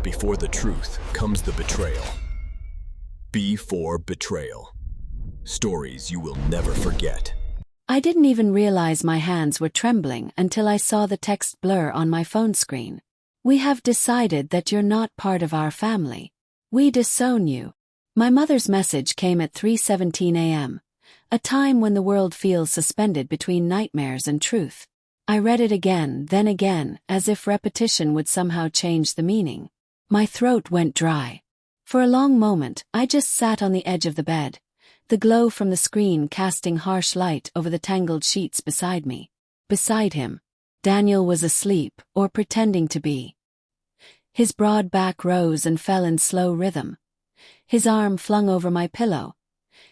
Before the truth comes the betrayal. Before betrayal. Stories you will never forget. I didn't even realize my hands were trembling until I saw the text blur on my phone screen. We have decided that you're not part of our family. We disown you. My mother's message came at 3:17 a.m., a time when the world feels suspended between nightmares and truth. I read it again, then again, as if repetition would somehow change the meaning. My throat went dry. For a long moment, I just sat on the edge of the bed, the glow from the screen casting harsh light over the tangled sheets beside me. Beside him, Daniel was asleep, or pretending to be. His broad back rose and fell in slow rhythm. His arm flung over my pillow,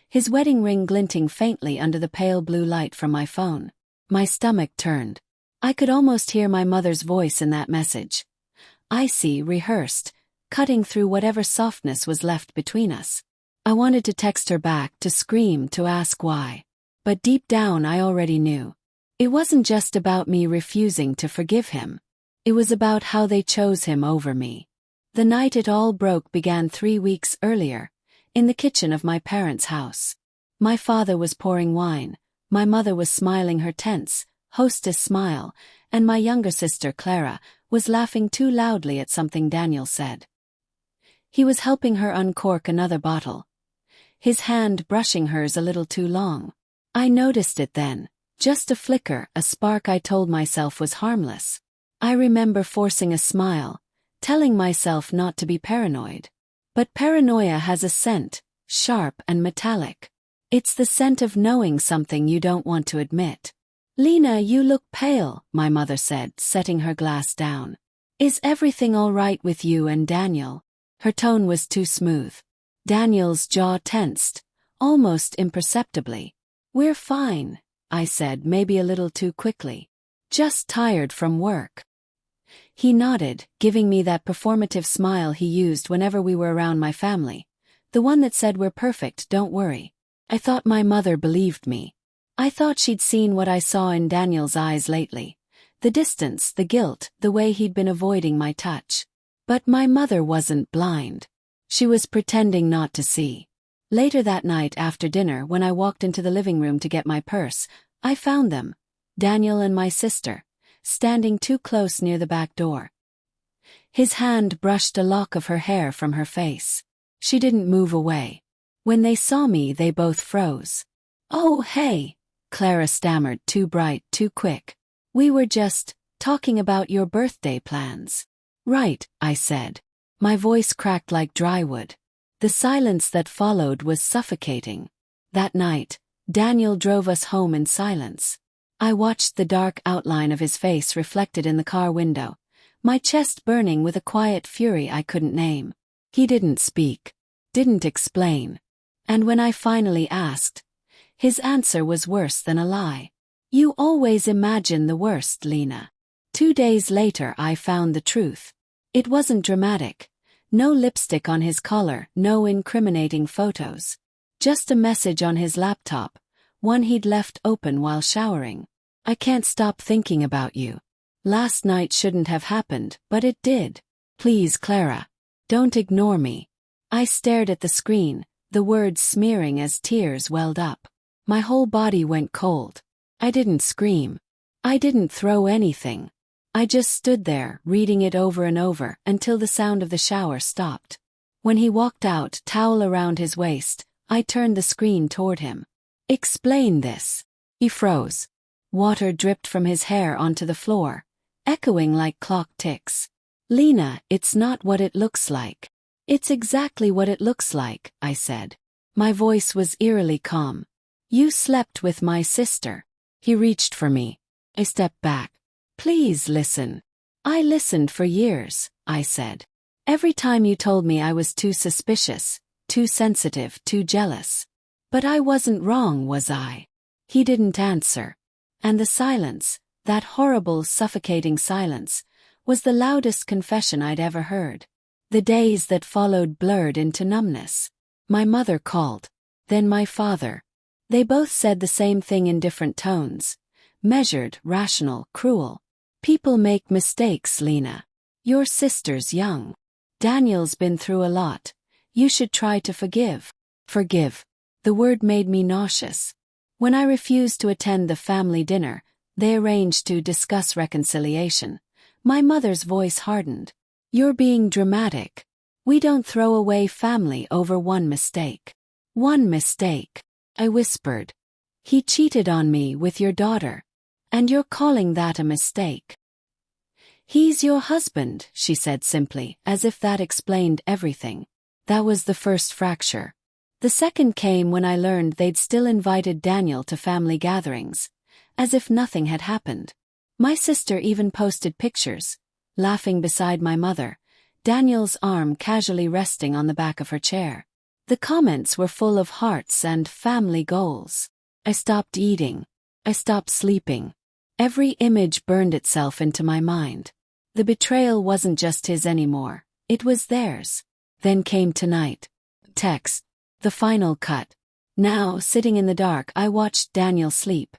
his wedding ring glinting faintly under the pale blue light from my phone. My stomach turned. I could almost hear my mother's voice in that message. Icy, rehearsed, cutting through whatever softness was left between us. I wanted to text her back, to scream, to ask why. But deep down I already knew. It wasn't just about me refusing to forgive him. It was about how they chose him over me. The night it all broke began 3 weeks earlier, in the kitchen of my parents' house. My father was pouring wine, my mother was smiling her tense, hostess smile, and my younger sister Clara was laughing too loudly at something Daniel said. He was helping her uncork another bottle, his hand brushing hers a little too long. I noticed it then, just a flicker, a spark I told myself was harmless. I remember forcing a smile, telling myself not to be paranoid. But paranoia has a scent, sharp and metallic. It's the scent of knowing something you don't want to admit. "Lena, you look pale," my mother said, setting her glass down. "Is everything all right with you and Daniel?" Her tone was too smooth. Daniel's jaw tensed, almost imperceptibly. "We're fine," I said, maybe a little too quickly. "Just tired from work." He nodded, giving me that performative smile he used whenever we were around my family. The one that said, "We're perfect, don't worry." I thought my mother believed me. I thought she'd seen what I saw in Daniel's eyes lately. The distance, the guilt, the way he'd been avoiding my touch. But my mother wasn't blind. She was pretending not to see. Later that night after dinner, when I walked into the living room to get my purse, I found them, Daniel and my sister, standing too close near the back door. His hand brushed a lock of her hair from her face. She didn't move away. When they saw me, they both froze. "Oh, hey," Clara stammered, too bright, too quick. "We were just talking about your birthday plans." "Right," I said. My voice cracked like dry wood. The silence that followed was suffocating. That night, Daniel drove us home in silence. I watched the dark outline of his face reflected in the car window, my chest burning with a quiet fury I couldn't name. He didn't speak, didn't explain. And when I finally asked, his answer was worse than a lie. "You always imagine the worst, Lena." 2 days later I found the truth. It wasn't dramatic. No lipstick on his collar, no incriminating photos. Just a message on his laptop, one he'd left open while showering. "I can't stop thinking about you. Last night shouldn't have happened, but it did. Please, Clara, don't ignore me." I stared at the screen, the words smearing as tears welled up. My whole body went cold. I didn't scream. I didn't throw anything. I just stood there, reading it over and over, until the sound of the shower stopped. When he walked out, towel around his waist, I turned the screen toward him. "Explain this." He froze. Water dripped from his hair onto the floor, echoing like clock ticks. "Lena, it's not what it looks like." "It's exactly what it looks like," I said. My voice was eerily calm. "You slept with my sister." He reached for me. I stepped back. "Please listen." "I listened for years," I said. "Every time you told me I was too suspicious, too sensitive, too jealous. But I wasn't wrong, was I?" He didn't answer. And the silence, that horrible, suffocating silence, was the loudest confession I'd ever heard. The days that followed blurred into numbness. My mother called. Then my father. They both said the same thing in different tones. Measured, rational, cruel. "People make mistakes, Lena. Your sister's young." Daniel's been through a lot. You should try to forgive. Forgive. The word made me nauseous. When I refused to attend the family dinner, they arranged to discuss reconciliation. My mother's voice hardened. You're being dramatic. We don't throw away family over one mistake. One mistake, I whispered. He cheated on me with your daughter. And you're calling that a mistake? He's your husband, she said simply, as if that explained everything. That was the first fracture. The second came when I learned they'd still invited Daniel to family gatherings, as if nothing had happened. My sister even posted pictures, laughing beside my mother, Daniel's arm casually resting on the back of her chair. The comments were full of hearts and family goals. I stopped eating. I stopped sleeping. Every image burned itself into my mind. The betrayal wasn't just his anymore. It was theirs. Then came tonight. Text. The final cut. Now, sitting in the dark, I watched Daniel sleep.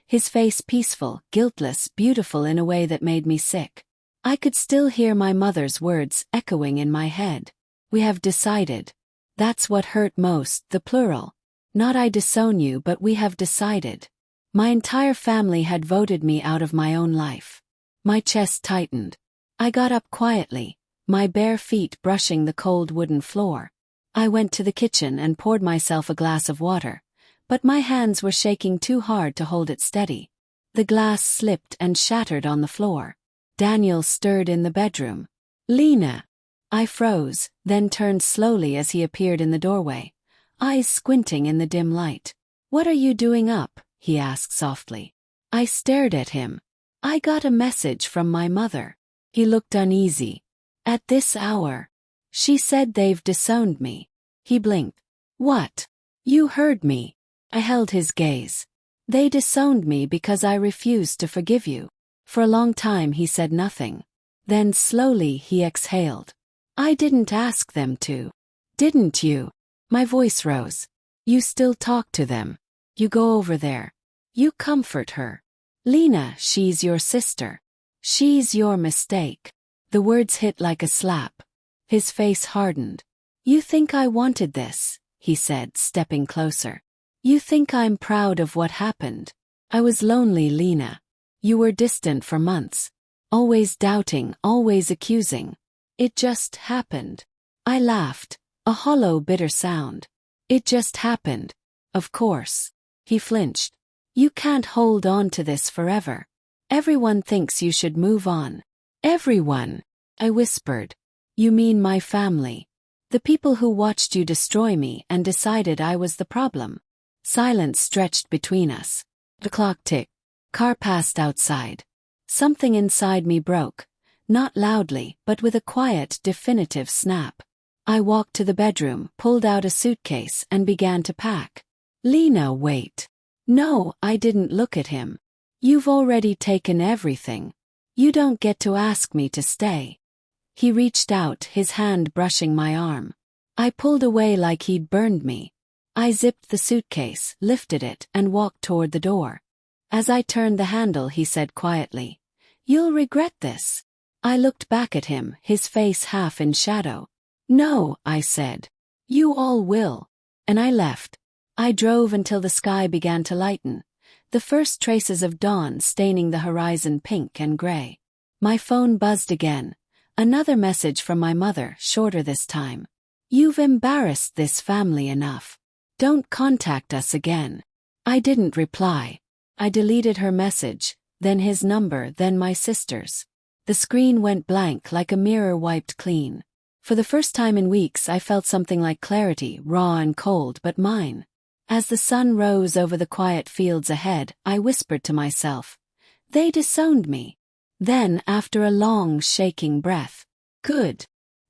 His face peaceful, guiltless, beautiful in a way that made me sick. I could still hear my mother's words echoing in my head. We have decided. That's what hurt most, the plural. Not I disown you, but we have decided. My entire family had voted me out of my own life. My chest tightened. I got up quietly, my bare feet brushing the cold wooden floor. I went to the kitchen and poured myself a glass of water, but my hands were shaking too hard to hold it steady. The glass slipped and shattered on the floor. Daniel stirred in the bedroom. Lena! I froze, then turned slowly as he appeared in the doorway, eyes squinting in the dim light. What are you doing up? He asked softly. I stared at him. I got a message from my mother. He looked uneasy. At this hour. She said they've disowned me. He blinked. What? You heard me. I held his gaze. They disowned me because I refused to forgive you. For a long time he said nothing. Then slowly he exhaled. I didn't ask them to. Didn't you? My voice rose. You still talk to them. You go over there. You comfort her. Lena, she's your sister. She's your mistake. The words hit like a slap. His face hardened. You think I wanted this, he said, stepping closer. You think I'm proud of what happened. I was lonely, Lena. You were distant for months. Always doubting, always accusing. It just happened. I laughed, a hollow, bitter sound. It just happened. Of course. He flinched. You can't hold on to this forever. Everyone thinks you should move on. Everyone. I whispered. You mean my family. The people who watched you destroy me and decided I was the problem. Silence stretched between us. The clock ticked. Car passed outside. Something inside me broke. Not loudly, but with a quiet, definitive snap. I walked to the bedroom, pulled out a suitcase, and began to pack. Lena, wait. No, I didn't look at him. You've already taken everything. You don't get to ask me to stay. He reached out, his hand brushing my arm. I pulled away like he'd burned me. I zipped the suitcase, lifted it, and walked toward the door. As I turned the handle, he said quietly, You'll regret this. I looked back at him, his face half in shadow. No, I said. You all will. And I left. I drove until the sky began to lighten, the first traces of dawn staining the horizon pink and gray. My phone buzzed again. Another message from my mother, shorter this time. You've embarrassed this family enough. Don't contact us again. I didn't reply. I deleted her message, then his number, then my sister's. The screen went blank like a mirror wiped clean. For the first time in weeks I felt something like clarity, raw and cold, but mine. As the sun rose over the quiet fields ahead, I whispered to myself, They disowned me. Then, after a long, shaking breath, Good.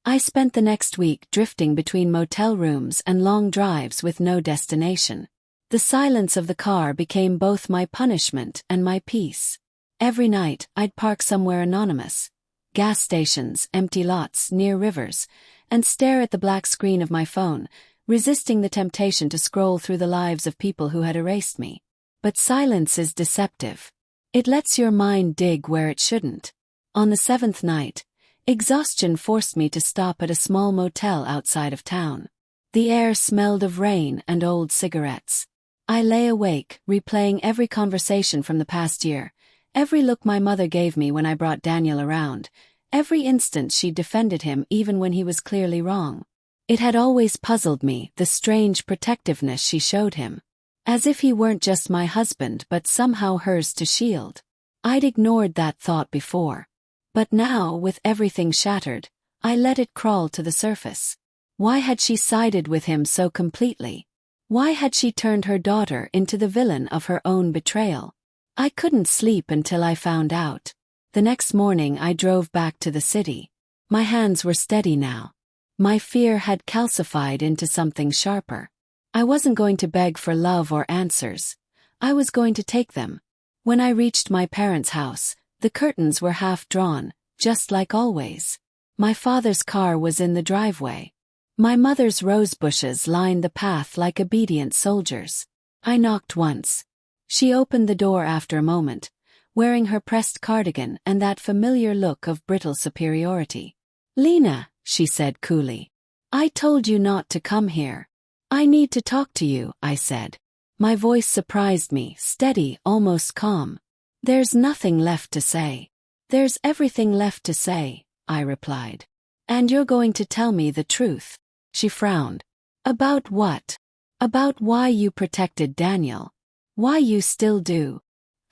I spent the next week drifting between motel rooms and long drives with no destination. The silence of the car became both my punishment and my peace. Every night, I'd park somewhere anonymous. Gas stations, empty lots, near rivers, and stare at the black screen of my phone, resisting the temptation to scroll through the lives of people who had erased me. But silence is deceptive. It lets your mind dig where it shouldn't. On the seventh night, Exhaustion forced me to stop at a small motel outside of town. The air smelled of rain and old cigarettes. I lay awake, replaying every conversation from the past year, every look my mother gave me when I brought Daniel around, every instant she defended him even when he was clearly wrong. It had always puzzled me, the strange protectiveness she showed him. As if he weren't just my husband but somehow hers to shield. I'd ignored that thought before. But now, with everything shattered, I let it crawl to the surface. Why had she sided with him so completely? Why had she turned her daughter into the villain of her own betrayal? I couldn't sleep until I found out. The next morning I drove back to the city. My hands were steady now. My fear had calcified into something sharper. I wasn't going to beg for love or answers. I was going to take them. When I reached my parents' house, the curtains were half drawn, just like always. My father's car was in the driveway. My mother's rose bushes lined the path like obedient soldiers. I knocked once. She opened the door after a moment, wearing her pressed cardigan and that familiar look of brittle superiority. "Lena," she said coolly. "I told you not to come here." "I need to talk to you," I said. My voice surprised me, steady, almost calm. "There's nothing left to say." "There's everything left to say," I replied. "And you're going to tell me the truth." She frowned. "About what?" "About why you protected Daniel. Why you still do."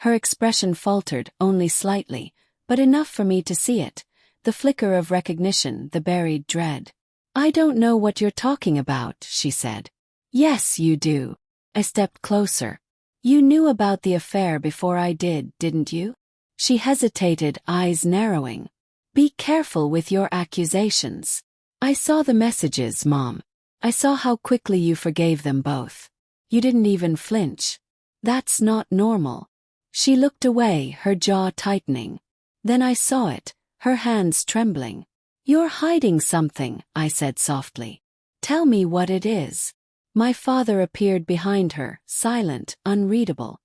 Her expression faltered, only slightly, but enough for me to see it, the flicker of recognition, the buried dread. "I don't know what you're talking about," she said. "Yes, you do." I stepped closer. "You knew about the affair before I did, didn't you?" She hesitated, eyes narrowing. "Be careful with your accusations." "I saw the messages, Mom. I saw how quickly you forgave them both. You didn't even flinch. That's not normal." She looked away, her jaw tightening. Then I saw it, her hands trembling. "You're hiding something," I said softly. "Tell me what it is." My father appeared behind her, silent, unreadable.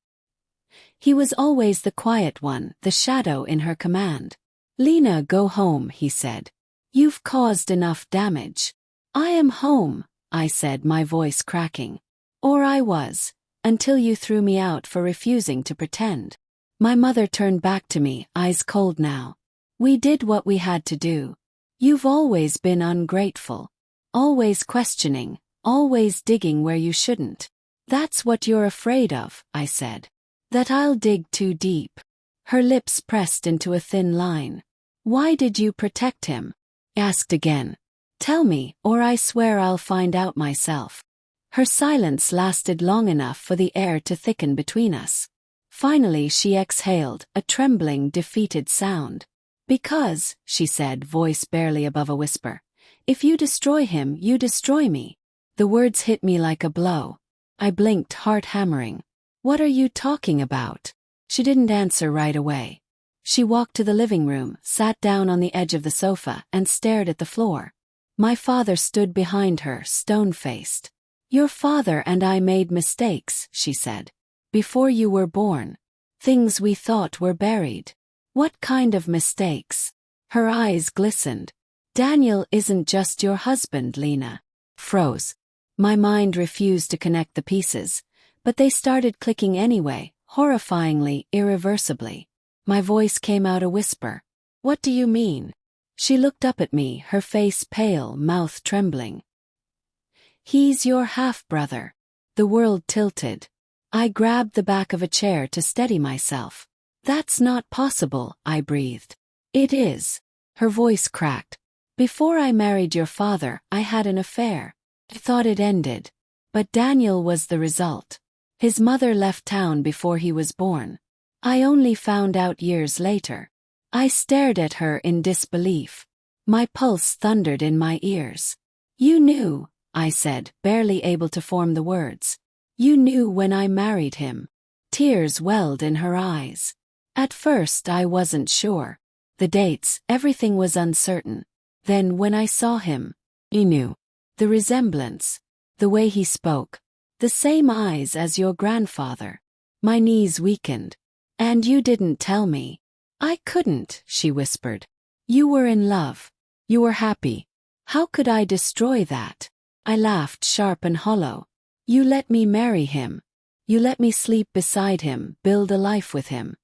He was always the quiet one, the shadow in her command. "Lena, go home," he said. "You've caused enough damage." "I am home," I said, my voice cracking. "Or I was, until you threw me out for refusing to pretend." My mother turned back to me, eyes cold now. "We did what we had to do. You've always been ungrateful. Always questioning, always digging where you shouldn't. That's what you're afraid of," I said. "That I'll dig too deep." Her lips pressed into a thin line. "Why did you protect him?" Asked again. "Tell me, or I swear I'll find out myself." Her silence lasted long enough for the air to thicken between us. Finally she exhaled, a trembling, defeated sound. "Because," she said, voice barely above a whisper, "if you destroy him, you destroy me." The words hit me like a blow. I blinked, heart hammering. "What are you talking about?" She didn't answer right away. She walked to the living room, sat down on the edge of the sofa, and stared at the floor. My father stood behind her, stone-faced. "Your father and I made mistakes," she said. "Before you were born. Things we thought were buried." "What kind of mistakes?" Her eyes glistened. "Daniel isn't just your husband, Lena." Froze. My mind refused to connect the pieces, but they started clicking anyway, horrifyingly, irreversibly. My voice came out a whisper. "What do you mean?" She looked up at me, her face pale, mouth trembling. "He's your half-brother." The world tilted. I grabbed the back of a chair to steady myself. "That's not possible," I breathed. "It is." Her voice cracked. "Before I married your father, I had an affair. I thought it ended. But Daniel was the result. His mother left town before he was born. I only found out years later." I stared at her in disbelief. My pulse thundered in my ears. "You knew," I said, barely able to form the words. "You knew when I married him." Tears welled in her eyes. "At first I wasn't sure. The dates, everything was uncertain. Then when I saw him, I knew. The resemblance. The way he spoke. The same eyes as your grandfather." My knees weakened. "And you didn't tell me." "I couldn't," she whispered. You were in love. You were happy. How could I destroy that? I laughed sharp and hollow. You let me marry him. You let me sleep beside him, build a life with him.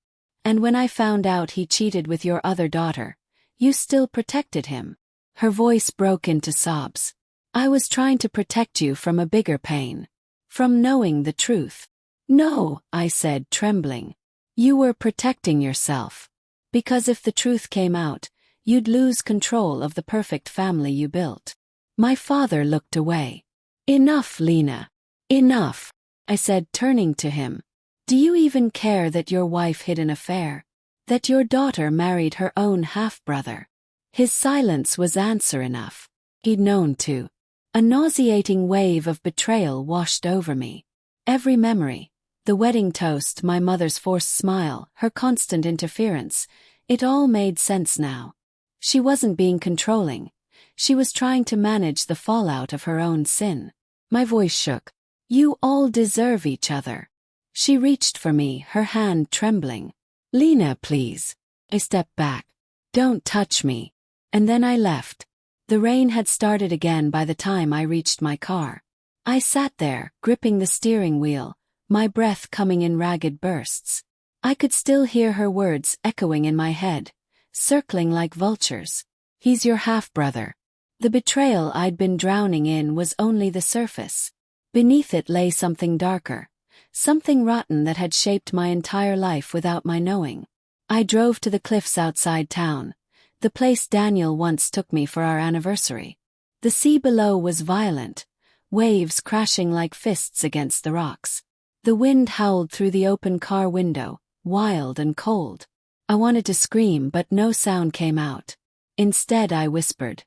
And when I found out he cheated with your other daughter, you still protected him. Her voice broke into sobs. I was trying to protect you from a bigger pain. From knowing the truth. No, I said, trembling. You were protecting yourself. Because if the truth came out, you'd lose control of the perfect family you built. My father looked away. Enough, Lena. Enough, I said, turning to him. Do you even care that your wife hid an affair? That your daughter married her own half-brother? His silence was answer enough. He'd known too. A nauseating wave of betrayal washed over me. Every memory, the wedding toast, my mother's forced smile, her constant interference, it all made sense now. She wasn't being controlling. She was trying to manage the fallout of her own sin. My voice shook. You all deserve each other. She reached for me, her hand trembling. Lena, please. I stepped back. Don't touch me. And then I left. The rain had started again by the time I reached my car. I sat there, gripping the steering wheel, my breath coming in ragged bursts. I could still hear her words echoing in my head, circling like vultures. He's your half-brother. The betrayal I'd been drowning in was only the surface. Beneath it lay something darker, something rotten that had shaped my entire life without my knowing. I drove to the cliffs outside town, the place Daniel once took me for our anniversary. The sea below was violent, waves crashing like fists against the rocks. The wind howled through the open car window, wild and cold. I wanted to scream, but no sound came out. Instead, I whispered,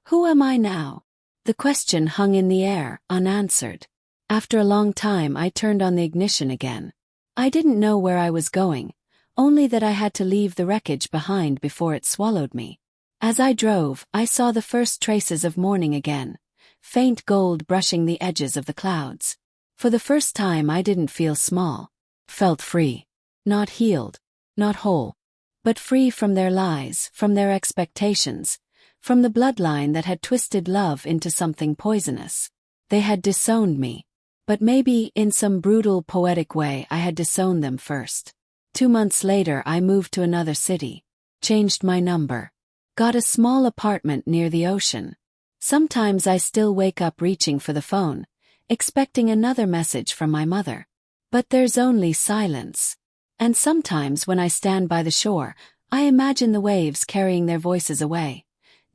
"Who am I now?" The question hung in the air, unanswered. After a long time, I turned on the ignition again. I didn't know where I was going, only that I had to leave the wreckage behind before it swallowed me. As I drove, I saw the first traces of morning again, faint gold brushing the edges of the clouds. For the first time, I didn't feel small. Felt free. Not healed. Not whole. But free from their lies, from their expectations, from the bloodline that had twisted love into something poisonous. They had disowned me. But maybe, in some brutal, poetic way, I had disowned them first. 2 months later, I moved to another city. Changed my number. Got a small apartment near the ocean. Sometimes I still wake up reaching for the phone, expecting another message from my mother. But there's only silence. And sometimes when I stand by the shore, I imagine the waves carrying their voices away.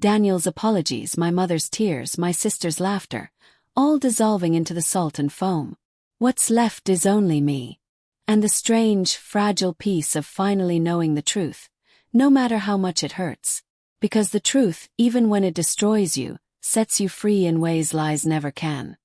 Daniel's apologies, my mother's tears, my sister's laughter, all dissolving into the salt and foam. What's left is only me. And the strange, fragile peace of finally knowing the truth, no matter how much it hurts. Because the truth, even when it destroys you, sets you free in ways lies never can.